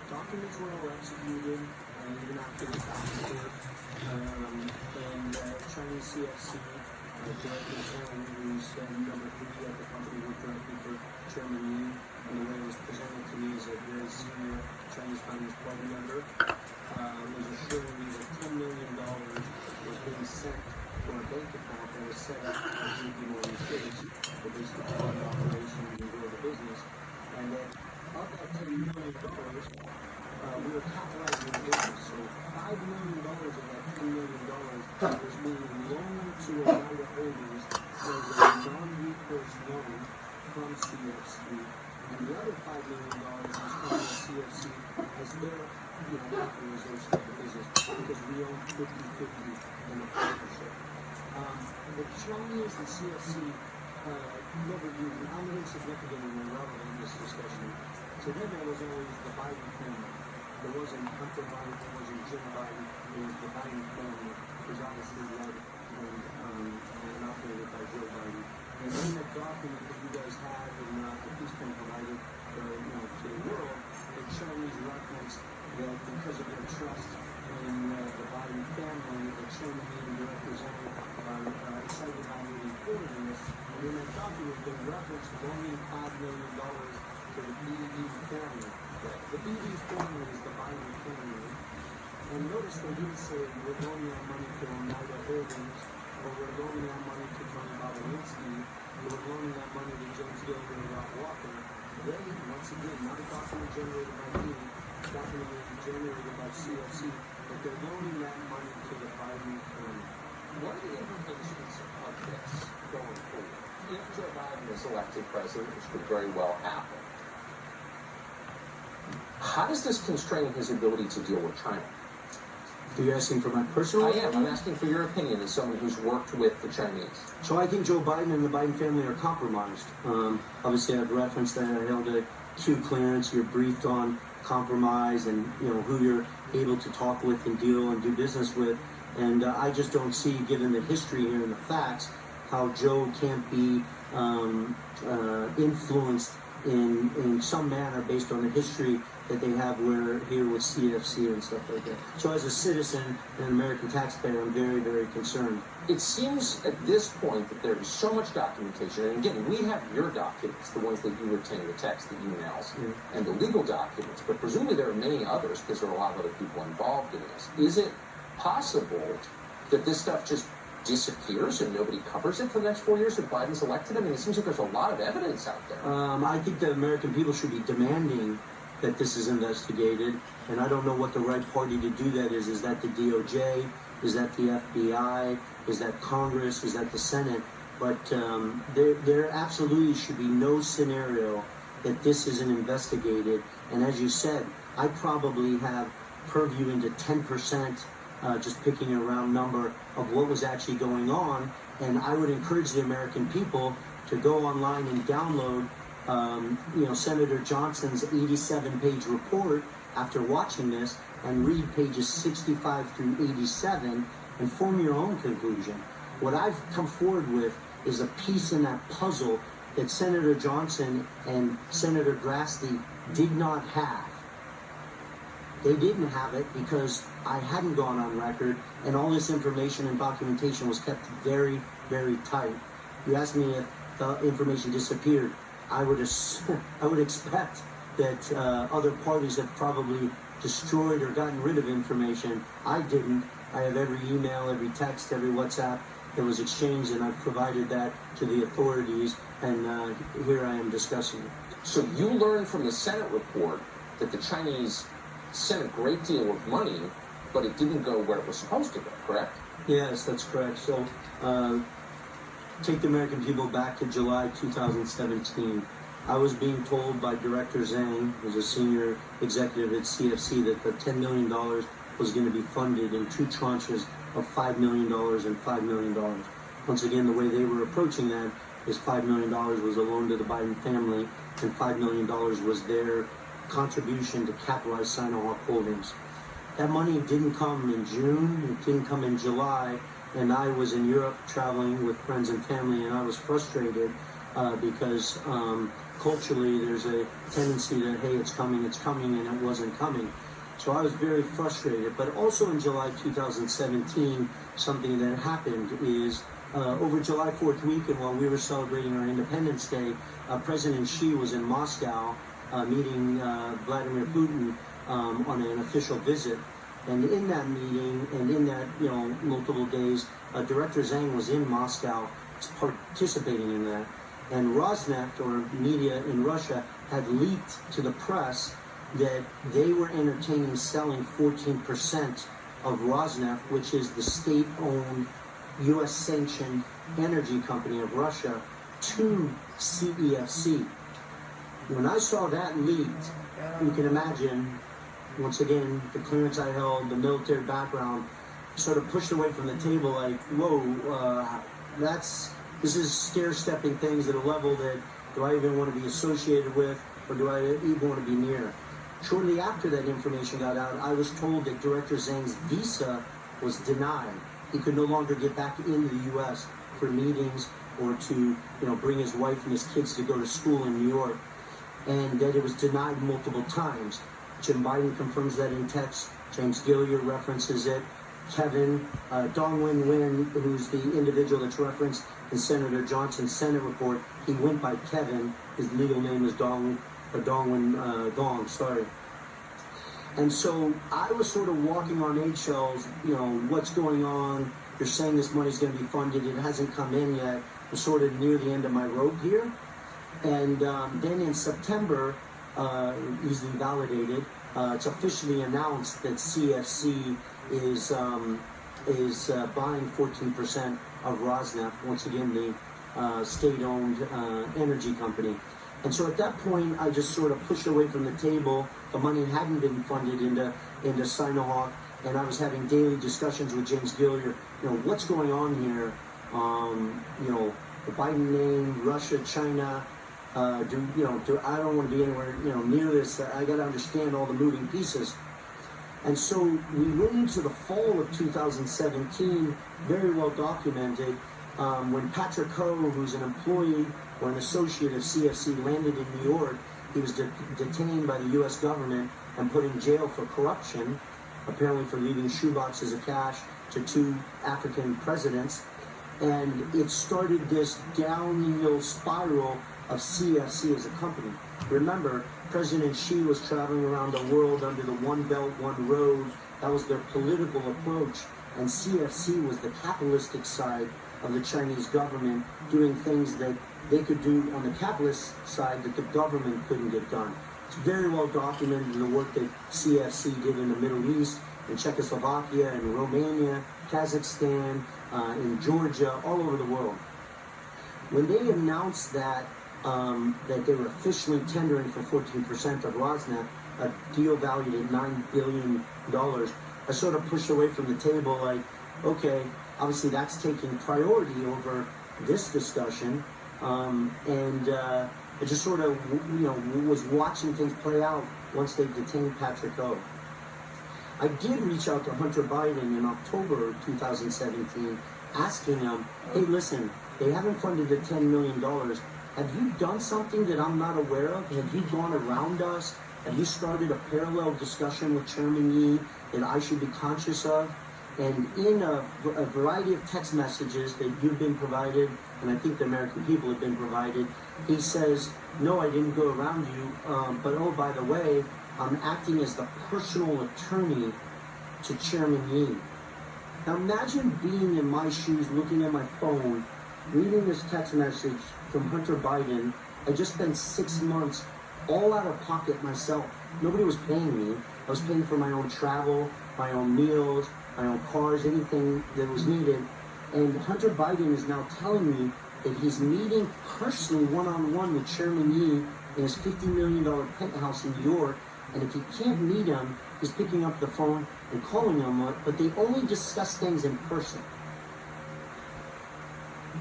documents were all executed, even after the passport, and Chinese CFC, directly Chairman, who's number 3 at the company, worked directly for Chairman Yi, and the way it was presented to me as a very senior Chinese Communist Party member, was assuring me that $10 million was being sent to our bank account that was set up at JP Morgan Chase for basically fund operation and grow the business, and that of that $10 million, we were capitalizing the business. So $5 million of that $10 million was being loaned to Oneida Holdings as a non-recourse loan from CFC, and the other $5 million was coming to CFC as their capitalization of the business because we own 50-50 in the partnership. The Chinese and CFC never used, and I'm insignificant and irrelevant in this discussion. To them, it was always the Biden family. There wasn't Hunter Biden, there wasn't Jim Biden, it was the Biden family, which obviously led and operated by Joe Biden. And in the document that you guys have and the peace plan provided to the world, the Chinese referenced that because of their trust in the Biden family, the Chairman and the representative excited about moving forward in this. And in that document, they referenced loaning $5 million to the BD family. The BD family is the Biden family. And notice they didn't say we're loaning our money to Oneida Holdings, or we're loaning our money to Tony Bobolinski, or we're loaning our money to James Gilder and Rob Walker. They, once again, not a document generated by me, document generated by CFC, but they're loaning that money to the Biden family. What are the implications of this going forward? If Joe Biden is elected president, which could very well happen, how does this constrain his ability to deal with China? Are you asking for my personal opinion? I'm asking for your opinion as someone who's worked with the Chinese. So I think Joe Biden and the Biden family are compromised. Obviously, I've referenced that I held a Q clearance. You're briefed on compromise and who you're able to talk with and deal and do business with. And I just don't see, given the history here and the facts, how Joe can't be influenced in some manner based on the history that they have here with CFC and stuff like that. So as a citizen and an American taxpayer, I'm very, very concerned. It seems at this point that there is so much documentation, and again, we have your documents, the ones that you retain, the text, the emails, and the legal documents, but presumably there are many others because there are a lot of other people involved in this. Is it possible that this stuff just disappears and nobody covers it for the next 4 years if Biden's elected? I mean, it seems like there's a lot of evidence out there. I think that American people should be demanding that this is investigated, and I don't know what the right party to do that is. Is that the DOJ? Is that the FBI? Is that Congress? Is that the Senate? But there absolutely should be no scenario that this isn't investigated. And as you said, I probably have purview into 10%, just picking a round number, of what was actually going on. And I would encourage the American people to go online and download Senator Johnson's 87-page report after watching this and read pages 65 through 87 and form your own conclusion. What I've come forward with is a piece in that puzzle that Senator Johnson and Senator Grassley did not have. They didn't have it because I hadn't gone on record, and all this information and documentation was kept very, very tight. You asked me if the information disappeared. I would expect that other parties have probably destroyed or gotten rid of information. I didn't. I have every email, every text, every WhatsApp that was exchanged, and I've provided that to the authorities, and here I am discussing it. So you learned from the Senate report that the Chinese sent a great deal of money, but it didn't go where it was supposed to go, correct? Yes, that's correct. So take the American people back to July 2017. I was being told by Director Zhang, who's a senior executive at CFC, that the $10 million was going to be funded in 2 tranches of $5 million and $5 million. Once again, the way they were approaching that is $5 million was a loan to the Biden family, and $5 million was their contribution to capitalize Sinohawk Holdings. That money didn't come in June, it didn't come in July, and I was in Europe traveling with friends and family, and I was frustrated because culturally there's a tendency that, hey, it's coming, and it wasn't coming. So I was very frustrated. But also in July 2017, something that happened is over July 4th weekend, while we were celebrating our Independence Day, President Xi was in Moscow meeting Vladimir Putin on an official visit. And in that meeting, and in that, multiple days, Director Zhang was in Moscow participating in that. And Rosneft, or media in Russia, had leaked to the press that they were entertaining selling 14% of Rosneft, which is the state-owned, U.S.-sanctioned energy company of Russia, to CEFC. When I saw that leaked, you can imagine, once again, the clearance I held, the military background, sort of pushed away from the table like, whoa, this is stair-stepping things at a level that, do I even want to be associated with, or do I even want to be near? Shortly after that information got out, I was told that Director Zhang's visa was denied. He could no longer get back into the U.S. for meetings or to, bring his wife and his kids to go to school in New York, and that it was denied multiple times. Jim Biden confirms that in text. James Gilliard references it. Kevin, Dong Wen, who's the individual that's referenced in Senator Johnson's Senate report, he went by Kevin. His legal name is Dong. And so I was sort of walking on eggshells, what's going on? You're saying this money's going to be funded. It hasn't come in yet. I'm sort of near the end of my rope here. And then in September, easily validated, it's officially announced that CFC is buying 14% of Rosneft, once again, the state-owned energy company. And so at that point, I just sort of pushed away from the table. The money hadn't been funded into Sinohawk, and I was having daily discussions with James Gilliard. What's going on here? The Biden name, Russia, China. I don't want to be anywhere near this. I got to understand all the moving pieces. And so we went into the fall of 2017, very well documented, when Patrick Ho, who's an employee or an associate of CFC, landed in New York. He was detained by the U.S. government and put in jail for corruption, apparently for leaving shoeboxes of cash to 2 African presidents. And it started this downhill spiral of CFC as a company. Remember, President Xi was traveling around the world under the One Belt, One Road. That was their political approach. And CFC was the capitalistic side of the Chinese government, doing things that they could do on the capitalist side that the government couldn't get done. It's very well documented in the work that CFC did in the Middle East, in Czechoslovakia, in Romania, Kazakhstan, in Georgia, all over the world. When they announced that they were officially tendering for 14% of Rosneft, a deal valued at $9 billion, I sort of pushed away from the table like, okay, obviously that's taking priority over this discussion. I just sort of, was watching things play out once they detained Patrick Ho. I did reach out to Hunter Biden in October 2017, asking him, hey, listen, they haven't funded the $10 million. Have you done something that I'm not aware of? Have you gone around us? Have you started a parallel discussion with Chairman Yi that I should be conscious of? And in a variety of text messages that you've been provided, and I think the American people have been provided, he says, no, I didn't go around you, but oh, by the way, I'm acting as the personal attorney to Chairman Yi. Now imagine being in my shoes, looking at my phone, reading this text message from Hunter Biden. I just spent 6 months all out of pocket myself. Nobody was paying me. I was paying for my own travel, my own meals, my own cars, anything that was needed. And Hunter Biden is now telling me that he's meeting personally one-on-one with Chairman Yi in his $50 million penthouse in New York. And if he can't meet him, he's picking up the phone and calling him up, but they only discuss things in person.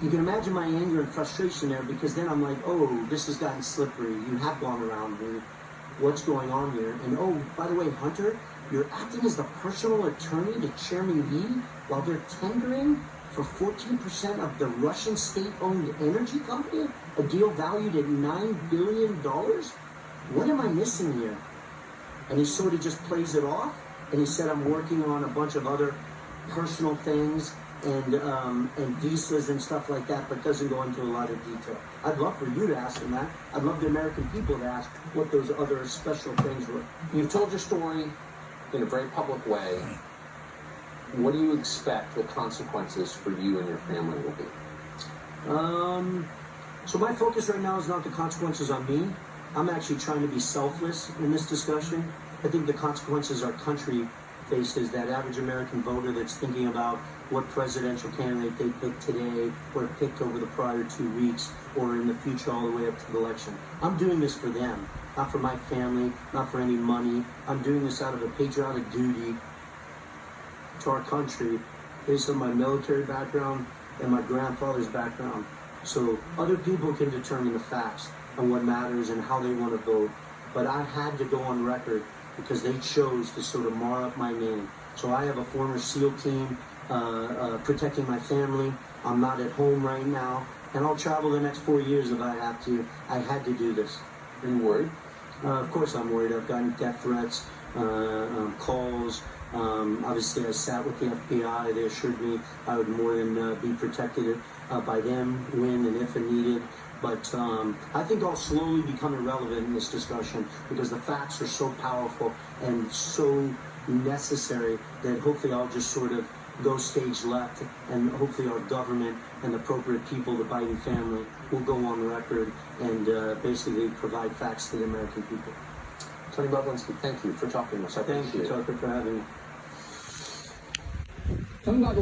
You can imagine my anger and frustration there, because then I'm like, oh, this has gotten slippery. You have gone around me. What's going on here? And oh, by the way, Hunter, you're acting as the personal attorney to Chairman Yi while they're tendering? for 14% of the Russian state-owned energy company, a deal valued at $9 billion? What am I missing here? And he sort of just plays it off, and he said, I'm working on a bunch of other personal things and visas and stuff like that, but doesn't go into a lot of detail. I'd love for you to ask him that. I'd love the American people to ask what those other special things were. You've told your story in a very public way. What do you expect the consequences for you and your family will be? So my focus right now is not the consequences on me. I'm actually trying to be selfless in this discussion. I think the consequences our country faces, that average American voter that's thinking about what presidential candidate they picked today or picked over the prior 2 weeks or in the future all the way up to the election. I'm doing this for them, not for my family, not for any money. I'm doing this out of a patriotic duty to our country based on my military background and my grandfather's background. So other people can determine the facts and what matters and how they want to vote. But I had to go on record because they chose to sort of mar up my name. So I have a former SEAL team protecting my family. I'm not at home right now, and I'll travel the next 4 years if I have to. I had to do this. Are you worried? Of course I'm worried. I've gotten death threats, calls. Obviously I sat with the FBI. They assured me I would more than be protected by them when and if needed. But I think I'll slowly become irrelevant in this discussion because the facts are so powerful and so necessary that hopefully I'll just sort of go stage left, and hopefully our government and the appropriate people, the Biden family, will go on record and basically provide facts to the American people. Tony Bobolinski, thank you for talking to us. I appreciate it. Thank you, Tucker, for having me. Tony Bobolinski.